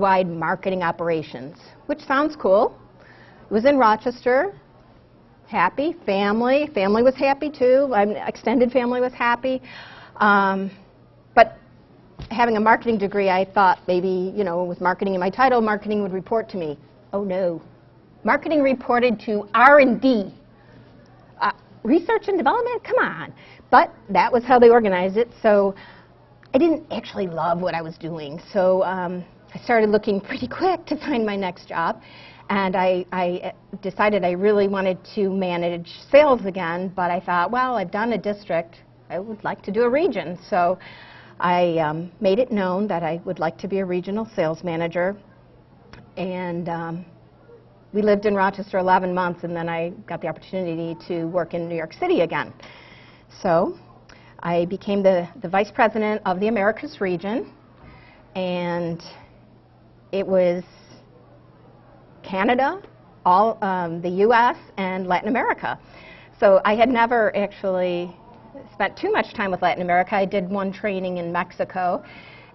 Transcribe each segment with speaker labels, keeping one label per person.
Speaker 1: worldwide marketing operations, which sounds cool. It was in Rochester. Happy, family was happy too. Extended family was happy. But having a marketing degree, I thought maybe, you know, with marketing in my title, marketing would report to me. Oh no. Marketing reported to R&D. Research and development? Come on. But that was how they organized it. So I didn't actually love what I was doing. So I started looking pretty quick to find my next job. And I decided I really wanted to manage sales again. But I thought, well, I've done a district. I would like to do a region. So I made it known that I would like to be a regional sales manager. And we lived in Rochester 11 months, and then I got the opportunity to work in New York City again. So I became the vice president of the Americas region, and it was Canada, all the U.S., and Latin America. So I had never actually spent too much time with Latin America. I did one training in Mexico,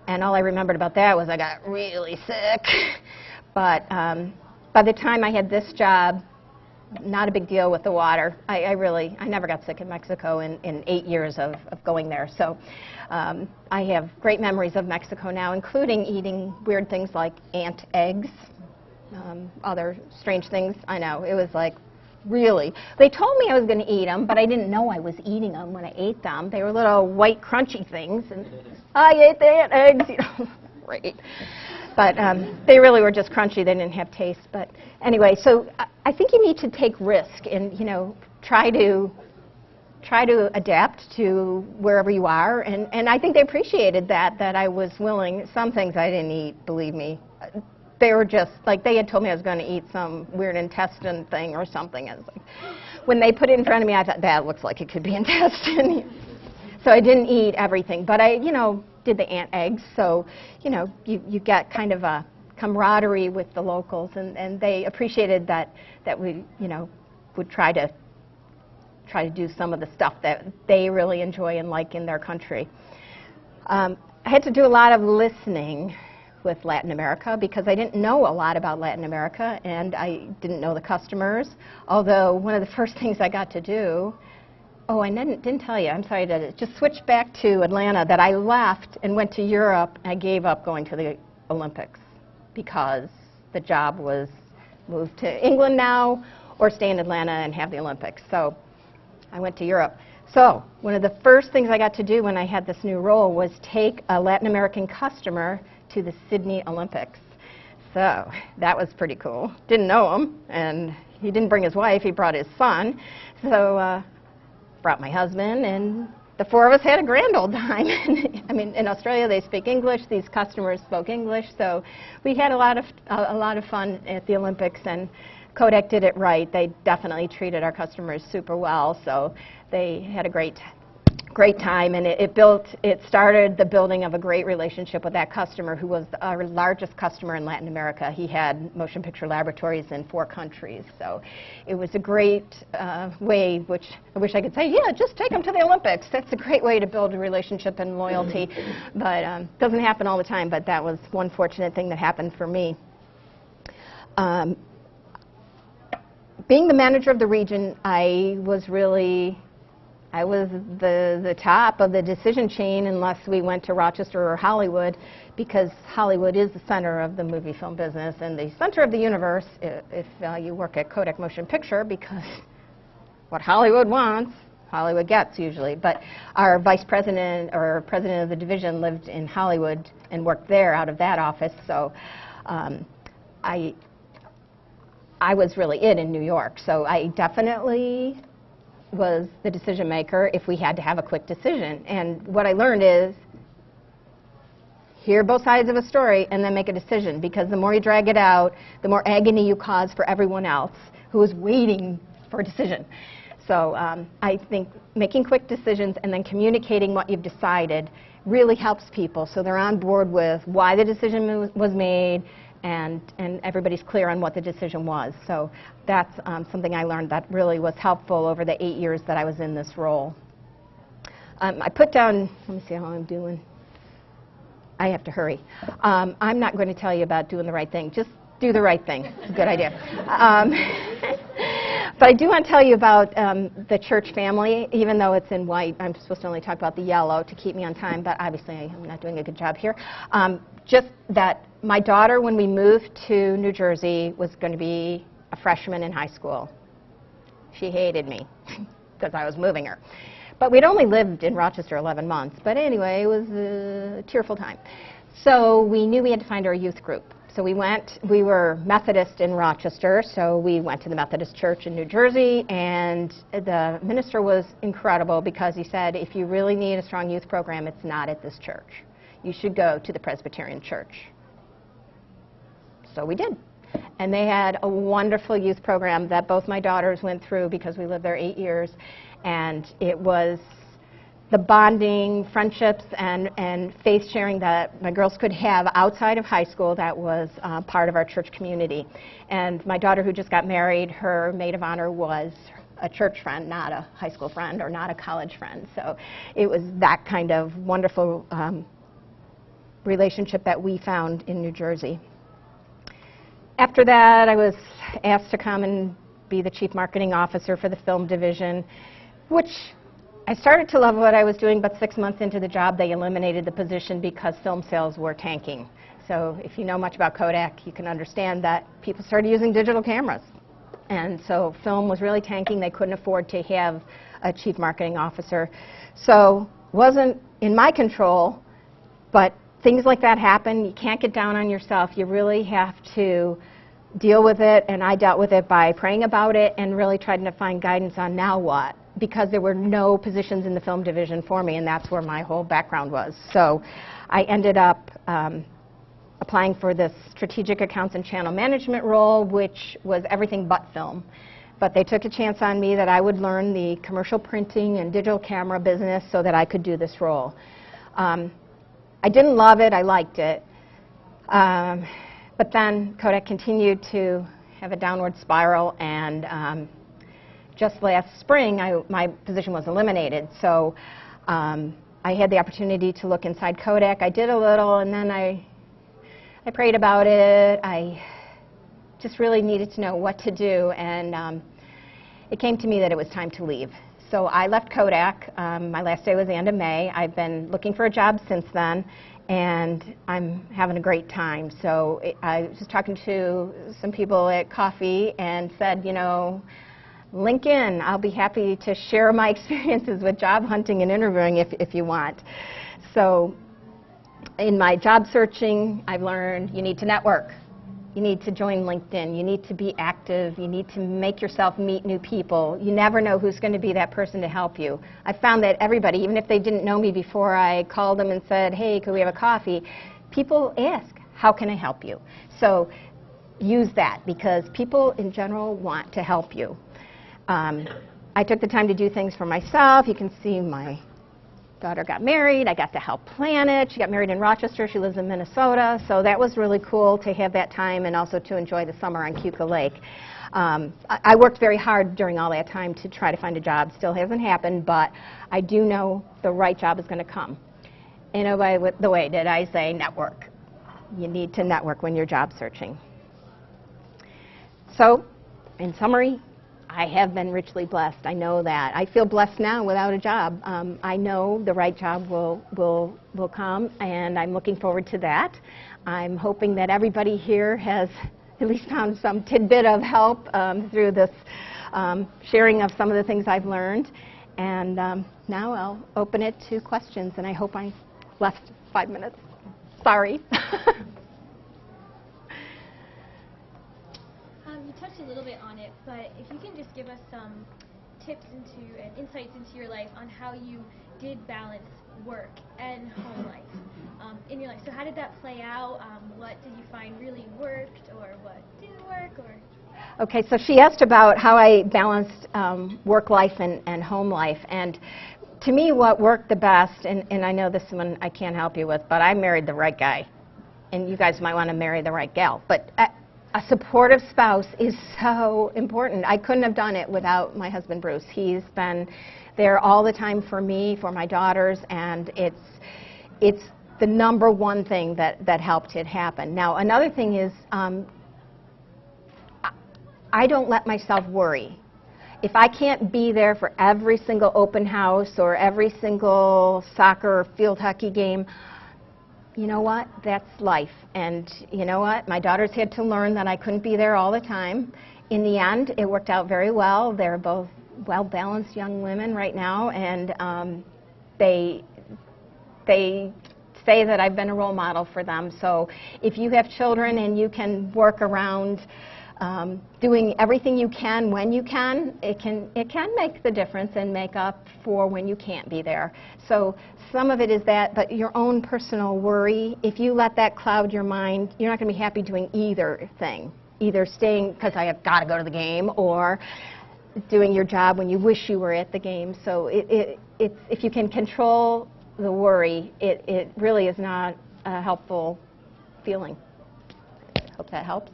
Speaker 1: and all I remembered about that was I got really sick. But by the time I had this job, not a big deal with the water. I never got sick in Mexico in 8 years of going there. So I have great memories of Mexico now, including eating weird things like ant eggs, other strange things. I know, it was like, really. They told me I was going to eat them, but I didn't know I was eating them when I ate them. They were little white crunchy things, and I ate the ant eggs, you know. Right. But they really were just crunchy. They didn't have taste. But anyway, so I think you need to take risk and, you know, try to adapt to wherever you are. And I think they appreciated that I was willing. Some things I didn't eat, believe me. They were just, like, they had told me I was going to eat some weird intestine thing or something. I was like, when they put it in front of me, I thought, that looks like it could be intestine. So I didn't eat everything. But I, you know, did the ant eggs, so you know you get kind of a camaraderie with the locals, and they appreciated that we, you know, would try to do some of the stuff that they really enjoy and like in their country. I had to do a lot of listening with Latin America because I didn't know a lot about Latin America, and I didn't know the customers. Although one of the first things I got to do, oh, I didn't tell you, I'm sorry, to just switch back to Atlanta, that I left and went to Europe. I gave up going to the Olympics because the job was moved to England now or stay in Atlanta and have the Olympics. So I went to Europe. So one of the first things I got to do when I had this new role was take a Latin American customer to the Sydney Olympics. So that was pretty cool. Didn't know him, and he didn't bring his wife, he brought his son. So brought my husband, and the four of us had a grand old time. I mean, in Australia they speak English. These customers spoke English, so we had a lot of fun at the Olympics. And Kodak did it right. They definitely treated our customers super well, so they had a great time, and it started the building of a great relationship with that customer, who was our largest customer in Latin America. He had motion picture laboratories in 4 countries, so it was a great way, which I wish I could say, yeah, just take them to the Olympics. That's a great way to build a relationship and loyalty, but it doesn't happen all the time, but that was one fortunate thing that happened for me. Being the manager of the region, I was the top of the decision chain unless we went to Rochester or Hollywood, because Hollywood is the center of the movie film business and the center of the universe if you work at Kodak Motion Picture, because what Hollywood wants, Hollywood gets usually. But our vice president or president of the division lived in Hollywood and worked there out of that office, so I was really it in New York. So I definitely was the decision maker if we had to have a quick decision. And what I learned is hear both sides of a story and then make a decision, because the more you drag it out, the more agony you cause for everyone else who is waiting for a decision. So I think making quick decisions and then communicating what you've decided really helps people, so they're on board with why the decision was made, and everybody's clear on what the decision was. So that's something I learned that really was helpful over the 8 years that I was in this role. I put down, let me see how I'm doing. I have to hurry. I'm not going to tell you about doing the right thing. Just do the right thing. It's a good idea. But I do want to tell you about the church family, even though it's in white. I'm supposed to only talk about the yellow to keep me on time, but obviously I'm not doing a good job here. Just that my daughter, when we moved to New Jersey, was going to be a freshman in high school. She hated me because I was moving her. But we'd only lived in Rochester 11 months. But anyway, it was a tearful time. So we knew we had to find our youth group. So we were Methodist in Rochester, so we went to the Methodist Church in New Jersey, and the minister was incredible because he said, if you really need a strong youth program, it's not at this church. You should go to the Presbyterian Church. So we did. And they had a wonderful youth program that both my daughters went through because we lived there 8 years, and it was the bonding, friendships, and faith sharing that my girls could have outside of high school that was part of our church community. And my daughter, who just got married, her maid of honor was a church friend, not a high school friend or not a college friend. So it was that kind of wonderful relationship that we found in New Jersey. After that, I was asked to come and be the chief marketing officer for the film division, which I started to love what I was doing, but 6 months into the job, they eliminated the position because film sales were tanking. So if you know much about Kodak, you can understand that people started using digital cameras. And so film was really tanking. They couldn't afford to have a chief marketing officer. So it wasn't in my control, but things like that happen. You can't get down on yourself. You really have to deal with it, and I dealt with it by praying about it and really trying to find guidance on now what, because there were no positions in the film division for me, and that's where my whole background was. So I ended up applying for this strategic accounts and channel management role, which was everything but film. But they took a chance on me that I would learn the commercial printing and digital camera business so that I could do this role. I didn't love it. I liked it. But then Kodak continued to have a downward spiral, and just last spring, my position was eliminated. So I had the opportunity to look inside Kodak. I did a little, and then I prayed about it. I just really needed to know what to do, and it came to me that it was time to leave. So I left Kodak. My last day was the end of May. I've been looking for a job since then, and I'm having a great time. So I was just talking to some people at coffee and said, you know, LinkedIn, I'll be happy to share my experiences with job hunting and interviewing if you want. So in my job searching, I've learned you need to network. You need to join LinkedIn. You need to be active. You need to make yourself meet new people. You never know who's going to be that person to help you. I found that everybody, even if they didn't know me before I called them and said, hey, could we have a coffee, people ask, how can I help you? So use that, because people in general want to help you. I took the time to do things for myself. You can see my daughter got married. I got to help plan it. She got married in Rochester. She lives in Minnesota. So that was really cool to have that time and also to enjoy the summer on Keuka Lake. I worked very hard during all that time to try to find a job. Still hasn't happened, but I do know the right job is going to come. And oh, by the way, did I say network? You need to network when you're job searching. So, in summary, I have been richly blessed. I know that. I feel blessed now without a job. I know the right job will come, and I'm looking forward to that. I'm hoping that everybody here has at least found some tidbit of help through this sharing of some of the things I've learned. And now I'll open it to questions, and I hope I left 5 minutes. Sorry.
Speaker 2: You touched a little bit on it, but if you can just give us some tips and insights into your life on how you did balance work and home life in your life. So how did that play out? What did you find really worked, or what didn't work? Or
Speaker 1: Okay, so she asked about how I balanced work life and home life. And to me, what worked the best, and I know this one I can't help you with, but I married the right guy. And you guys might want to marry the right gal. But a supportive spouse is so important. I couldn't have done it without my husband, Bruce. He's been there all the time for me, for my daughters, and it's the number one thing that helped it happen. Now, another thing is I don't let myself worry. If I can't be there for every single open house or every single soccer or field hockey game, you know what? That's life. And you know what? My daughters had to learn that I couldn't be there all the time. In the end, it worked out very well. They're both well-balanced young women right now, and they say that I've been a role model for them. So if you have children and you can work around doing everything you can when you can, it can make the difference and make up for when you can't be there. So some of it is that, but your own personal worry, if you let that cloud your mind, you're not going to be happy doing either thing. Either staying because I have got to go to the game, or doing your job when you wish you were at the game. So if you can control the worry, it really is not a helpful feeling. Hope that helps.